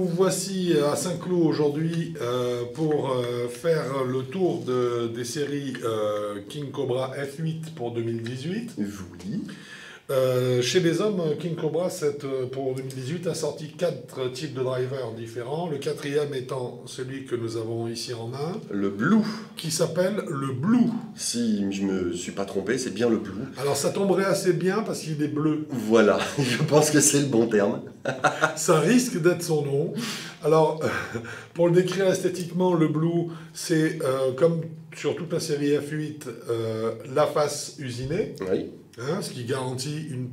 nous voici à Saint-Cloud aujourd'hui pour faire le tour des séries King Cobra F8 pour 2018. Oui. Chez les hommes, King Cobra pour 2018 a sorti 4 types de drivers différents. Le quatrième étant celui que nous avons ici en main. Le Blue. Qui s'appelle le Blue. Si je me suis pas trompé, c'est bien le Blue. Alors ça tomberait assez bien parce qu'il est bleu. Voilà, je pense que c'est le bon terme. Ça risque d'être son nom. Alors, pour le décrire esthétiquement, le Blue, c'est comme sur toute la série F8, la face usinée. Oui. Ce qui garantit une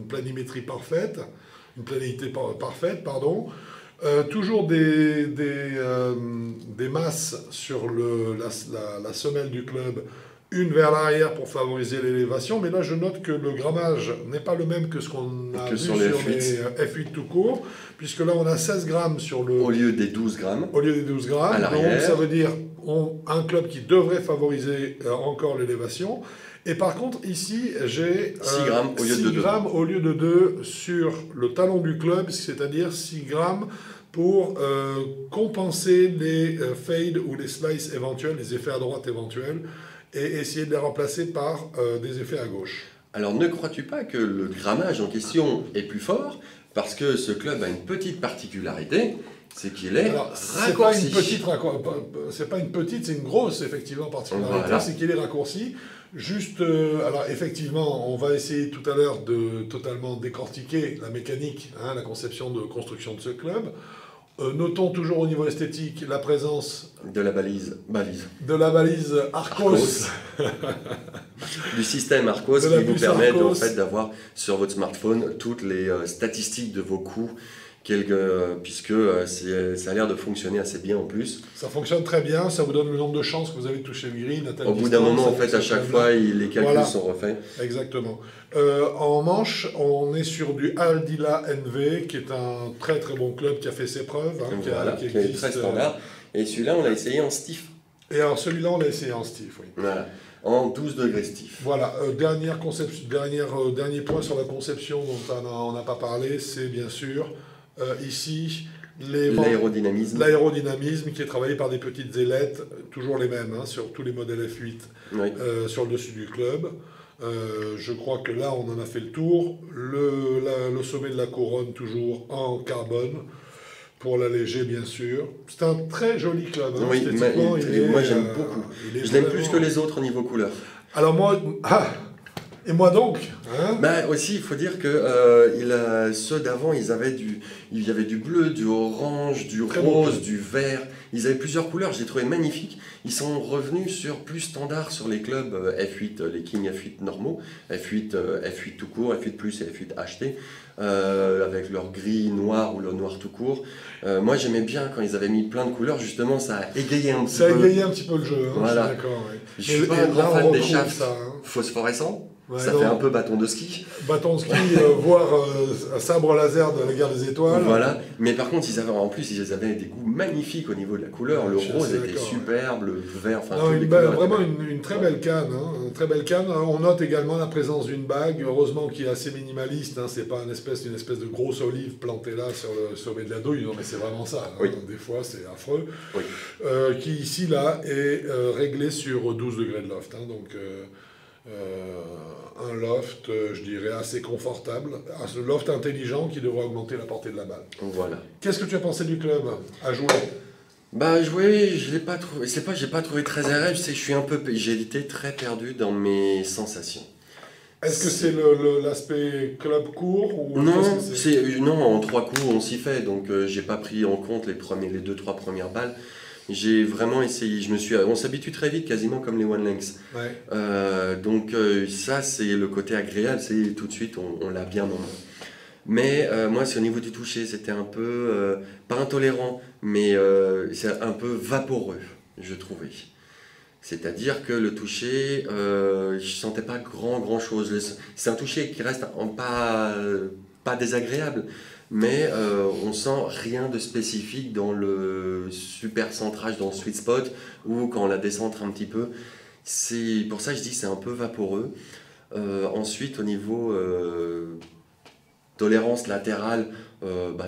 planimétrie parfaite, une planité parfaite, pardon. Toujours des masses sur la semelle du club, une vers l'arrière pour favoriser l'élévation, mais là je note que le grammage n'est pas le même que ce qu'on a vu sur les F8 tout court, puisque là on a 16 grammes sur le... Au lieu des 12 grammes. Au lieu des 12 grammes, à l'arrière. Donc ça veut dire un club qui devrait favoriser encore l'élévation. Et par contre, ici, j'ai 6 grammes au lieu de 2. Grammes au lieu de 2 sur le talon du club, c'est-à-dire 6 grammes pour compenser les fades ou les slices éventuels, les effets à droite éventuels, et essayer de les remplacer par des effets à gauche. Alors ne crois-tu pas que le grammage en question est plus fort, parce que ce club a une petite particularité, c'est qu'il est raccourci. C'est pas une petite, c'est une grosse, effectivement, particularité, voilà. C'est qu'il est raccourci. Juste, alors effectivement, on va essayer tout à l'heure de totalement décortiquer la mécanique, la conception de construction de ce club. Notons toujours au niveau esthétique la présence de la balise Arcos. Du système Arcos qui vous permet en fait d'avoir sur votre smartphone toutes les statistiques de vos coups, puisque ça a l'air de fonctionner assez bien en plus. Ça fonctionne très bien, ça vous donne le nombre de chances que vous avez de toucher le green. Au bout d'un moment, en fait, à chaque fois, les calculs sont refaits. Exactement. En manche, on est sur du Aldila NV, qui est un très très bon club qui a fait ses preuves. Qui est très standard. Et celui-là, on l'a essayé en stiff. Et alors celui-là, on l'a essayé en stiff, oui. Voilà. En 12 degrés stiff. Voilà, dernier point sur la conception dont on n'a pas parlé, c'est bien sûr ici l'aérodynamisme. L'aérodynamisme qui est travaillé par des petites ailettes, toujours les mêmes, sur tous les modèles F8, oui. Sur le dessus du club. Je crois que là, on en a fait le tour. Le sommet de la couronne, toujours en carbone. Pour l'alléger, bien sûr. C'est un très joli club. Oui, moi j'aime beaucoup. Je l'aime plus que les autres au niveau couleur. Alors moi... et moi donc aussi, il faut dire que ceux d'avant, il y avait du bleu, du orange, du rose, du vert. Ils avaient plusieurs couleurs, je les trouvais magnifiques. Ils sont revenus sur plus standard sur les clubs F8, les King F8 normaux, F8 tout court, F8 Plus et F8 HT, avec leur gris noir ou leur noir tout court. Moi j'aimais bien quand ils avaient mis plein de couleurs, justement ça a égayé un petit peu. Ça a égayé un petit peu le jeu, voilà. Je suis pas un grand fan des shafts phosphorescents. Ouais, ça fait un peu bâton de ski. Bâton de ski, voire sabre laser de la guerre des étoiles. Voilà, mais par contre, ils avaient des goûts magnifiques au niveau de la couleur. Le rose était superbe, le vert, enfin vraiment une très belle canne. Une très belle canne. On note également la présence d'une bague, heureusement qui est assez minimaliste. C'est pas une espèce de grosse olive plantée là sur le sommet de la douille. Non, mais c'est vraiment ça. Oui. Des fois, c'est affreux. Oui. Qui ici, là, est réglé sur 12 degrés de loft. Un loft, je dirais, assez confortable, un loft intelligent qui devrait augmenter la portée de la balle. Voilà. Qu'est-ce que tu as pensé du club à jouer? Jouer, je l'ai pas trouvé. C'est pas, j'ai pas trouvé très agréable. J'ai été très perdu dans mes sensations. Est-ce que c'est l'aspect club court ou non, en 3 coups on s'y fait. Donc j'ai pas pris en compte les 2-3 premières balles. J'ai vraiment essayé, on s'habitue très vite, quasiment comme les one lengths. Ouais. Donc ça, c'est le côté agréable, c'est tout de suite, on l'a bien en main. Mais moi, c'est au niveau du toucher, c'était un peu, pas intolérant, mais c'est un peu vaporeux, je trouvais. C'est-à-dire que le toucher, je sentais pas grand chose. C'est un toucher qui reste pas désagréable. Mais on sent rien de spécifique dans le super centrage, dans le sweet spot, ou quand on la décentre un petit peu. C'est pour ça que je dis que c'est un peu vaporeux. Ensuite, au niveau Tolérance latérale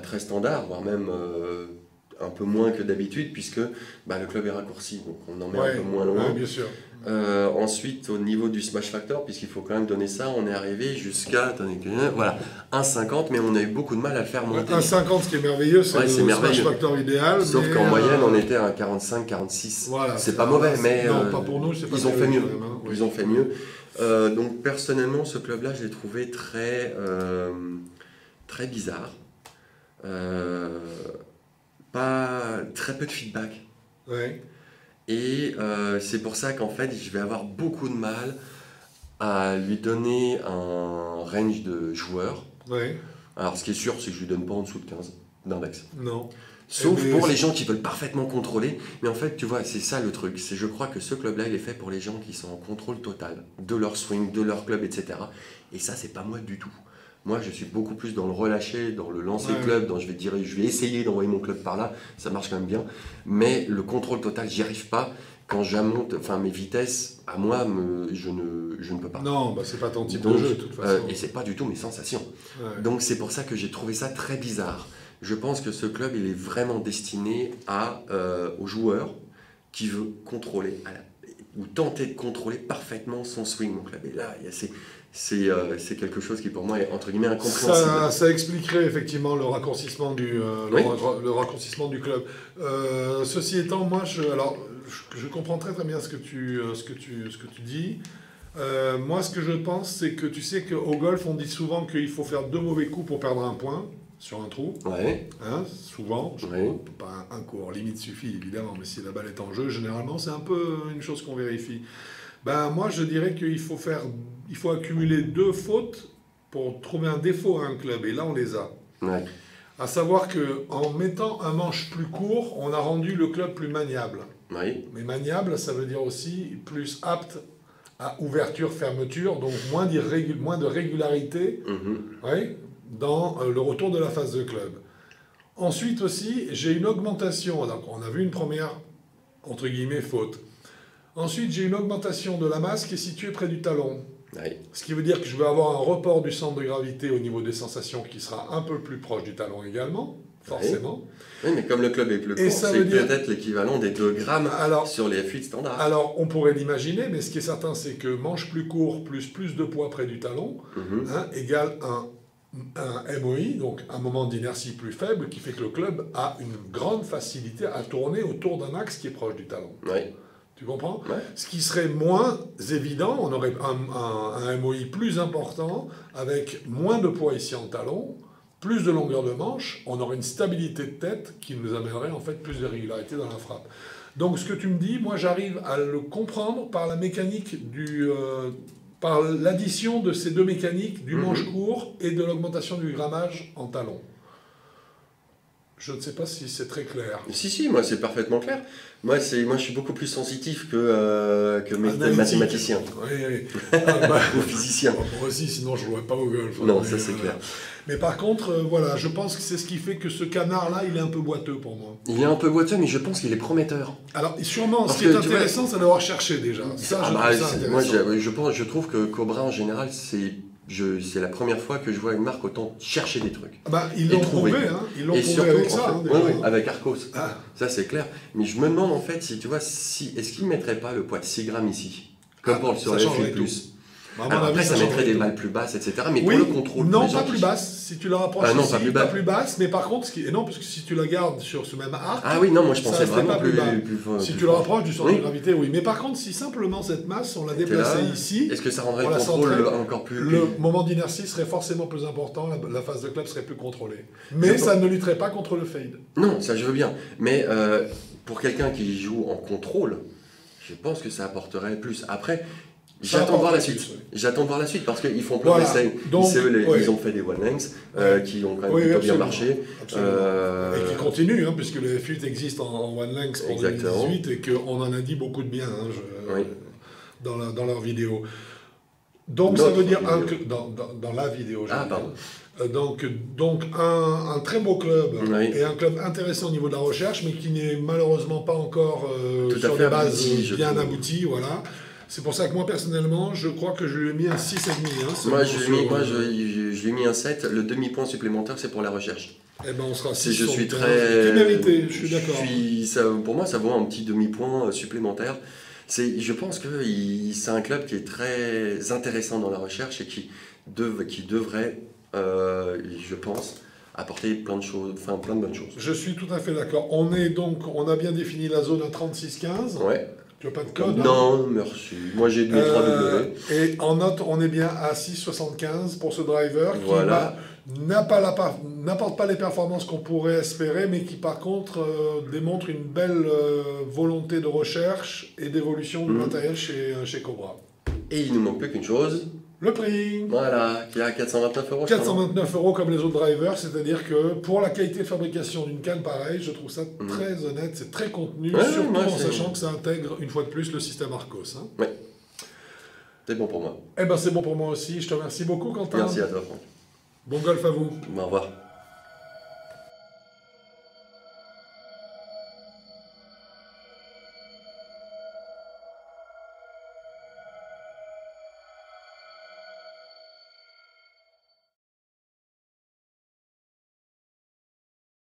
très standard, voire même un peu moins que d'habitude, puisque le club est raccourci, donc on en met un peu moins loin. Bien sûr. Ensuite, au niveau du smash factor, puisqu'il faut quand même donner ça, on est arrivé jusqu'à 1,50, mais on a eu beaucoup de mal à le faire monter. 1,50, ce qui est merveilleux, c'est le smash factor idéal. Sauf qu'en moyenne, on était à 45-46. Voilà, c'est pas mauvais, mais non, pas pour nous, c'est pas ils ont fait mieux. Oui. Ils ont fait mieux. Donc personnellement, ce club-là, je l'ai trouvé très bizarre. Très peu de feedback. Ouais. Et c'est pour ça qu'en fait, je vais avoir beaucoup de mal à lui donner un range de joueurs. Ouais. Alors, ce qui est sûr, c'est que je lui donne pas en dessous de 15 d'index. Non. Sauf pour les gens qui veulent parfaitement contrôler. Mais en fait, tu vois, c'est ça le truc. Je crois que ce club-là, il est fait pour les gens qui sont en contrôle total de leur swing, de leur club, etc. Et ça, c'est pas moi du tout. Moi, je suis beaucoup plus dans le relâcher, dans le lancer club, dans je vais essayer d'envoyer mon club par là, ça marche quand même bien. Mais le contrôle total, j'y arrive pas. Quand j'amonte, mes vitesses, à moi, je ne peux pas. Non, c'est pas ton type de jeu, de toute façon. Et c'est pas du tout mes sensations. Ouais. Donc c'est pour ça que j'ai trouvé ça très bizarre. Je pense que ce club, il est vraiment destiné aux joueurs qui veulent contrôler, ou tenter de contrôler parfément son swing, mon club. Et là, c'est quelque chose qui pour moi est entre guillemets incompréhensible. Ça expliquerait effectivement le raccourcissement le raccourcissement du club. Ceci étant, moi, je comprends très bien ce que tu dis. Moi, ce que je pense, c'est que tu sais qu'au golf, on dit souvent qu'il faut faire 2 mauvais coups pour perdre un point sur un trou. Ouais. Hein, souvent. Pas un coup hors limite suffit, évidemment, mais si la balle est en jeu, généralement, c'est un peu une chose qu'on vérifie. Moi, je dirais qu'il faut accumuler 2 fautes pour trouver un défaut à un club. Et là, on les a. Ouais. À savoir qu'en mettant un manche plus court, on a rendu le club plus maniable. Oui. Mais maniable, ça veut dire aussi plus apte à ouverture-fermeture, donc moins de régularité dans le retour de la phase de club. Ensuite aussi, j'ai une augmentation. Donc, on a vu une première, entre guillemets, faute. Ensuite, j'ai une augmentation de la masse qui est située près du talon. Oui. Ce qui veut dire que je vais avoir un report du centre de gravité au niveau des sensations qui sera un peu plus proche du talon également, forcément. Oui, mais comme le club est plus court, c'est peut-être l'équivalent des 2 grammes sur les F8 standards. Alors, on pourrait l'imaginer, mais ce qui est certain, c'est que manche plus court plus de poids près du talon égale un MOI, donc un moment d'inertie plus faible, qui fait que le club a une grande facilité à tourner autour d'un axe qui est proche du talon. Oui. Tu comprends? Ouais. Ce qui serait moins évident, on aurait un MOI plus important, avec moins de poids ici en talon, plus de longueur de manche, on aurait une stabilité de tête qui nous amènerait en fait plus de régularité dans la frappe. Donc ce que tu me dis, moi j'arrive à le comprendre par la mécanique par l'addition de ces 2 mécaniques, du manche court et de l'augmentation du grammage en talon. Je ne sais pas si c'est très clair. Si, moi c'est parfaitement clair. Moi je suis beaucoup plus sensitif que mes mathématiciens. Oui. Ou physiciens. Moi aussi, sinon je ne jouerais pas au golf. Non, ça c'est clair. Mais par contre, voilà, je pense que c'est ce qui fait que ce canard-là, il est un peu boiteux pour moi. Il est un peu boiteux, mais je pense qu'il est prometteur. Alors, sûrement, ce qui est intéressant, c'est d'avoir cherché déjà. Moi, je trouve que Cobra, en général, c'est la première fois que je vois une marque autant chercher des trucs. Ils l'ont prouvé, hein. Ils l'ont prouvé surtout, avec ça. Oui, avec Arcos. Ça, c'est clair. Mais je me demande, en fait, si tu vois, est-ce qu'il ne mettrait pas le poids de 6 grammes ici? Comme pour le sur F8+. Alors après, ça mettrait des balles plus basses, etc. Mais pour le contrôle... Non, pas plus basse. Si tu la rapproches ici, pas plus basse. Mais par contre, non, parce que si tu la gardes sur ce même arc... Ah oui, non, moi je pensais vraiment plus si tu la rapproches du centre de gravité, oui. Mais par contre, si simplement cette masse, on la déplaçait ici... Est-ce que ça rendrait le contrôle encore plus... Le moment d'inertie serait forcément plus important, la phase de club serait plus contrôlée. Mais ça ne lutterait pas contre le fade. Non, ça je veux bien. Mais pour quelqu'un qui joue en contrôle, je pense que ça apporterait plus. Après... J'attends de voir la suite. J'attends de voir la suite parce qu'ils font plein d'essais. Ils ont fait des one lengths qui ont quand même plutôt bien marché. Et qui continuent, puisque le F8 existe en one length pour 2018 et qu'on en a dit beaucoup de bien dans leur vidéo. Donc ça veut dire dans la vidéo. Donc un très beau club et un club intéressant au niveau de la recherche, mais qui n'est malheureusement pas encore sur des bases bien abouties, voilà. C'est pour ça que moi, personnellement, je crois que je lui ai mis un 6,5. Hein, moi, je lui ai mis un 7. Le demi-point supplémentaire, c'est pour la recherche. Eh ben, on sera 6 Si je sur suis 15. très... C'est mérité, je suis d'accord. Pour moi, ça vaut un petit demi-point supplémentaire. Je pense que c'est un club qui est très intéressant dans la recherche et qui devrait, je pense, apporter plein de choses, enfin plein de bonnes choses. Je suis tout à fait d'accord. On a bien défini la zone à 36,15. Ouais. Tu n'as pas de code? Non, merci. Moi j'ai mes 3W. Et en note, on est bien à 6,75 pour ce driver qui Voilà. n'apporte pas les performances qu'on pourrait espérer, mais qui par contre démontre une belle volonté de recherche et d'évolution du matériel chez Cobra. Et il nous manque plus qu'une chose. Le prix. Voilà, qui est à 429 €. 429 € comme les autres drivers, c'est-à-dire que pour la qualité de fabrication d'une canne pareille, je trouve ça très honnête, c'est très contenu, surtout en sachant que ça intègre une fois de plus le système Arcos. Hein. Ouais, c'est bon pour moi. Eh ben c'est bon pour moi aussi, je te remercie beaucoup Quentin. Merci à toi Franck. Bon golf à vous. Au revoir.